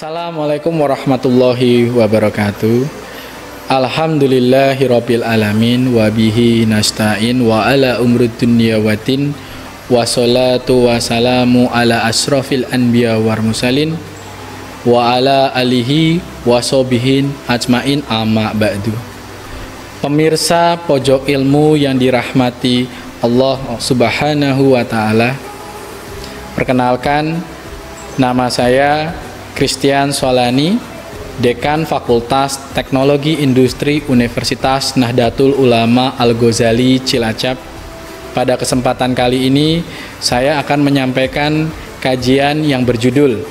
Assalamualaikum warahmatullahi wabarakatuh. Alhamdulillahirabbil alamin wa bihi nasta'in wa ala umrud dunya watin wa salatu wa salamu ala asrafil anbiya war mursalin wa ala alihi wa sobihin ajmain amma ba'du. Pemirsa pojok ilmu yang dirahmati Allah Subhanahu wa taala, perkenalkan, nama saya Christian Solani, Dekan Fakultas Teknologi Industri Universitas Nahdlatul Ulama Al-Ghazali Cilacap. Pada kesempatan kali ini, saya akan menyampaikan kajian yang berjudul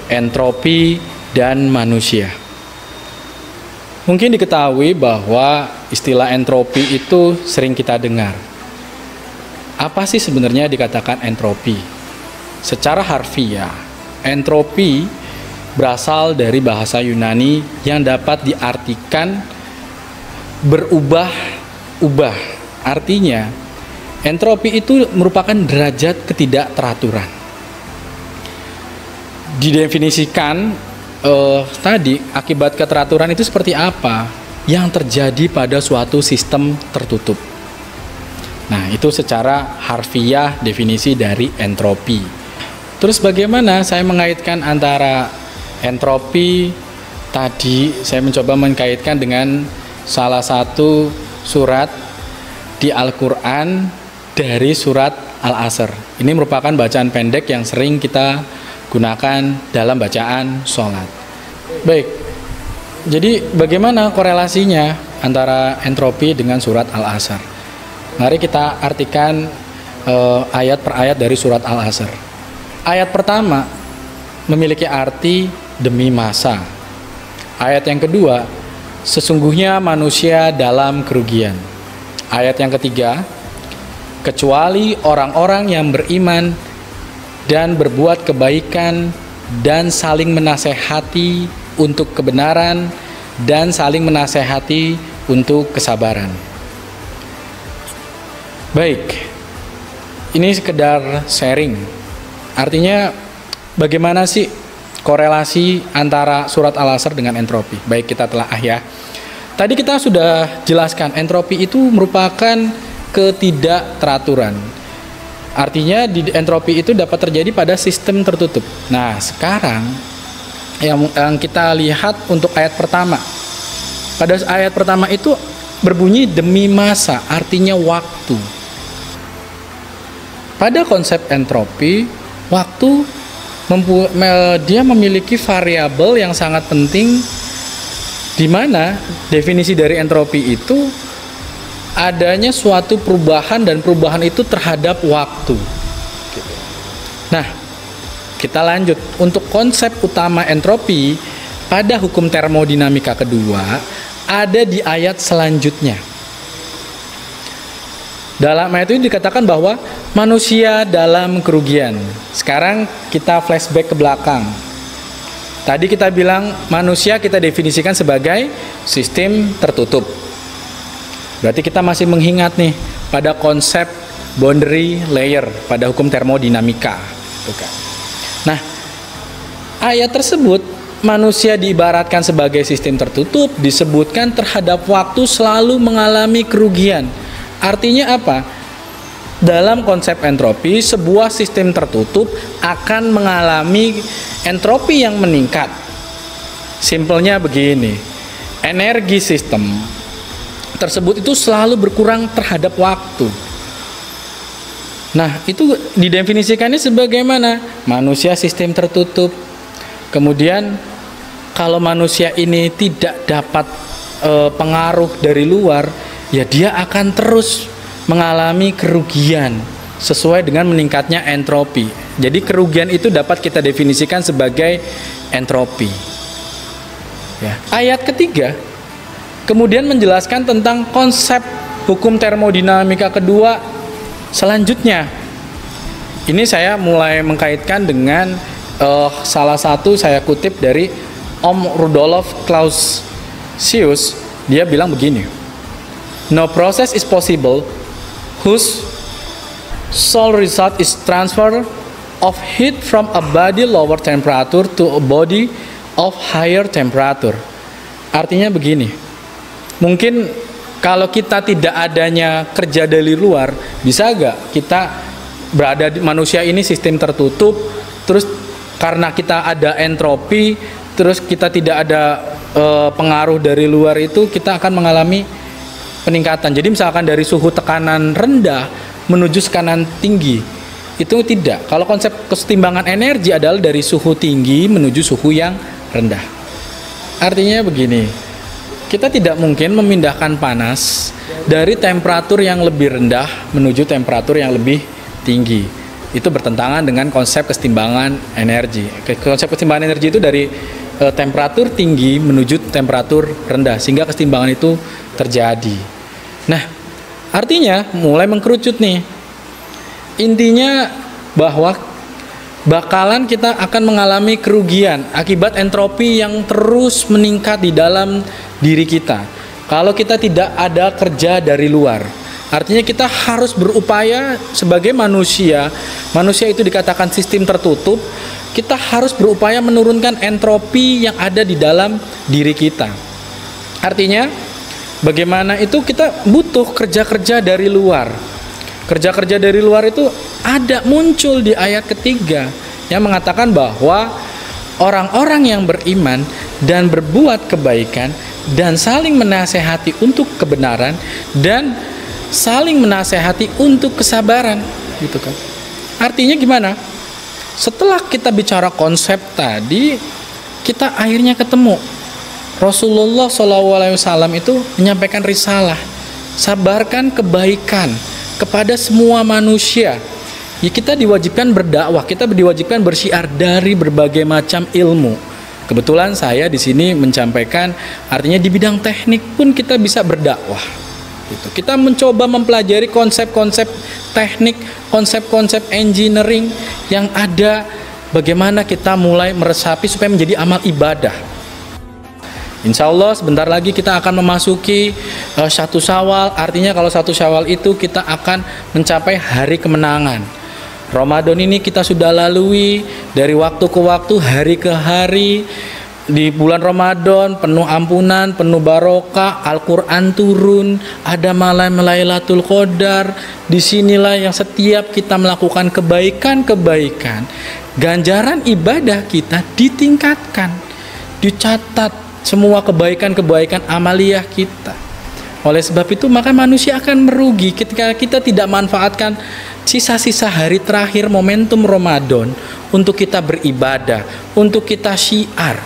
Entropi dan Manusia. Mungkin diketahui bahwa istilah entropi itu sering kita dengar. Apa sih sebenarnya dikatakan entropi? Secara harfiah, entropi berasal dari bahasa Yunani yang dapat diartikan berubah-ubah. Artinya, entropi itu merupakan derajat ketidakteraturan. Didefinisikan tadi, akibat keteraturan itu seperti apa yang terjadi pada suatu sistem tertutup. Nah, itu secara harfiah definisi dari entropi. Terus bagaimana saya mengaitkan antara entropi tadi? Saya mencoba mengkaitkan dengan salah satu surat di Al-Quran dari surat Al-Asr. Ini merupakan bacaan pendek yang sering kita gunakan dalam bacaan sholat. Baik, jadi bagaimana korelasinya antara entropi dengan surat Al-Asr? Mari kita artikan ayat per ayat dari surat Al-Asr. Ayat pertama memiliki arti demi masa. Ayat yang kedua, sesungguhnya manusia dalam kerugian. Ayat yang ketiga, kecuali orang-orang yang beriman dan berbuat kebaikan dan saling menasehati untuk kebenaran dan saling menasehati untuk kesabaran. Baik, ini sekedar sharing. Artinya bagaimana sih korelasi antara surat Al-Asr dengan entropi? Baik, kita telah ya. Tadi kita sudah jelaskan entropi itu merupakan ketidakteraturan. Artinya di entropi itu dapat terjadi pada sistem tertutup. Nah, sekarang yang kita lihat untuk ayat pertama. Pada ayat pertama itu berbunyi demi masa, artinya waktu. Pada konsep entropi, waktu dia memiliki variabel yang sangat penting, di mana definisi dari entropi itu adanya suatu perubahan, dan perubahan itu terhadap waktu. Nah, kita lanjut. Untuk konsep utama entropi pada hukum termodinamika kedua ada di ayat selanjutnya. Dalam ayat itu dikatakan bahwa manusia dalam kerugian. Sekarang kita flashback ke belakang. Tadi kita bilang manusia kita definisikan sebagai sistem tertutup. Berarti kita masih mengingat nih pada konsep boundary layer pada hukum termodinamika. Nah, ayat tersebut manusia diibaratkan sebagai sistem tertutup, disebutkan terhadap waktu selalu mengalami kerugian. Artinya apa? Dalam konsep entropi, sebuah sistem tertutup akan mengalami entropi yang meningkat. Simpelnya begini, energi sistem tersebut itu selalu berkurang terhadap waktu. Nah, itu didefinisikannya sebagaimana? Manusia sistem tertutup. Kemudian kalau manusia ini tidak dapat pengaruh dari luar, ya dia akan terus mengalami kerugian sesuai dengan meningkatnya entropi. Jadi kerugian itu dapat kita definisikan sebagai entropi. Ya. Ayat ketiga kemudian menjelaskan tentang konsep hukum termodinamika kedua selanjutnya. Ini saya mulai mengkaitkan dengan salah satu saya kutip dari Om Rudolf Clausius. Dia bilang begini, no process is possible whose sole result is transfer of heat from a body lower temperature to a body of higher temperature. Artinya begini, mungkin kalau kita tidak adanya kerja dari luar, bisa gak kita berada di manusia ini sistem tertutup, terus karena kita ada entropi, terus kita tidak ada pengaruh dari luar, itu kita akan mengalami peningkatan. Jadi misalkan dari suhu tekanan rendah menuju tekanan tinggi, itu tidak. Kalau konsep kesetimbangan energi adalah dari suhu tinggi menuju suhu yang rendah. Artinya begini, kita tidak mungkin memindahkan panas dari temperatur yang lebih rendah menuju temperatur yang lebih tinggi. Itu bertentangan dengan konsep kesetimbangan energi. Konsep kesetimbangan energi itu dari temperatur tinggi menuju temperatur rendah, sehingga kesetimbangan itu terjadi. Nah, artinya mulai mengkerucut nih. Intinya bahwa bakalan kita akan mengalami kerugian akibat entropi yang terus meningkat di dalam diri kita kalau kita tidak ada kerja dari luar. Artinya kita harus berupaya sebagai manusia. Manusia itu dikatakan sistem tertutup. Kita harus berupaya menurunkan entropi yang ada di dalam diri kita. Artinya bagaimana itu kita butuh kerja-kerja dari luar. Kerja-kerja dari luar itu ada muncul di ayat ketiga yang mengatakan bahwa orang-orang yang beriman dan berbuat kebaikan dan saling menasehati untuk kebenaran dan saling menasehati untuk kesabaran, gitu kan. Artinya gimana? Setelah kita bicara konsep tadi, kita akhirnya ketemu Rasulullah SAW itu menyampaikan risalah, sabarkan kebaikan kepada semua manusia. Ya, kita diwajibkan berdakwah, kita diwajibkan bersyiar dari berbagai macam ilmu. Kebetulan saya di sini menyampaikan, artinya di bidang teknik pun kita bisa berdakwah. Gitu. Kita mencoba mempelajari konsep-konsep teknik, konsep-konsep engineering yang ada, bagaimana kita mulai meresapi supaya menjadi amal ibadah. Insya Allah sebentar lagi kita akan memasuki 1 Syawal. Artinya kalau 1 Syawal itu kita akan mencapai hari kemenangan. Ramadan ini kita sudah lalui dari waktu ke waktu, hari ke hari. Di bulan Ramadan penuh ampunan, penuh barokah, Al-Quran turun, ada malam Lailatul Qadar. Disinilah yang setiap kita melakukan kebaikan-kebaikan, ganjaran ibadah kita ditingkatkan, dicatat semua kebaikan-kebaikan amaliyah kita. Oleh sebab itu maka manusia akan merugi ketika kita tidak manfaatkan sisa-sisa hari terakhir momentum Ramadan untuk kita beribadah, untuk kita syiar,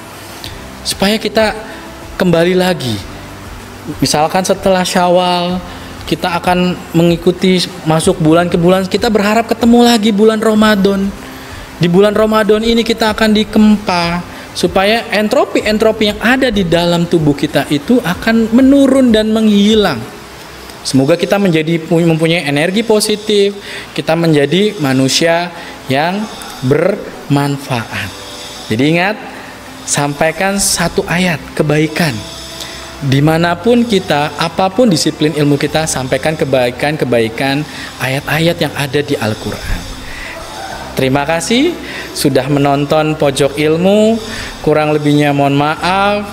supaya kita kembali lagi. Misalkan setelah Syawal kita akan mengikuti masuk bulan ke bulan, kita berharap ketemu lagi bulan Ramadan. Di bulan Ramadan ini kita akan dikempa supaya entropi-entropi yang ada di dalam tubuh kita itu akan menurun dan menghilang. Semoga kita mempunyai energi positif, kita menjadi manusia yang bermanfaat. Jadi ingat, sampaikan 1 ayat kebaikan. Dimanapun kita, apapun disiplin ilmu kita, sampaikan kebaikan-kebaikan ayat-ayat yang ada di Al-Quran. Terima kasih sudah menonton Pojok Ilmu. Kurang lebihnya mohon maaf.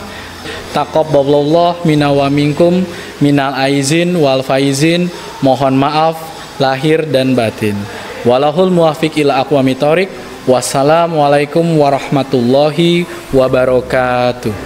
Taqabbalallahu minna wa minkum minal aizin wal faizin. Mohon maaf lahir dan batin. Walahul muwafiq ila aqwamit thoriq. Wassalamualaikum warahmatullahi wabarakatuh.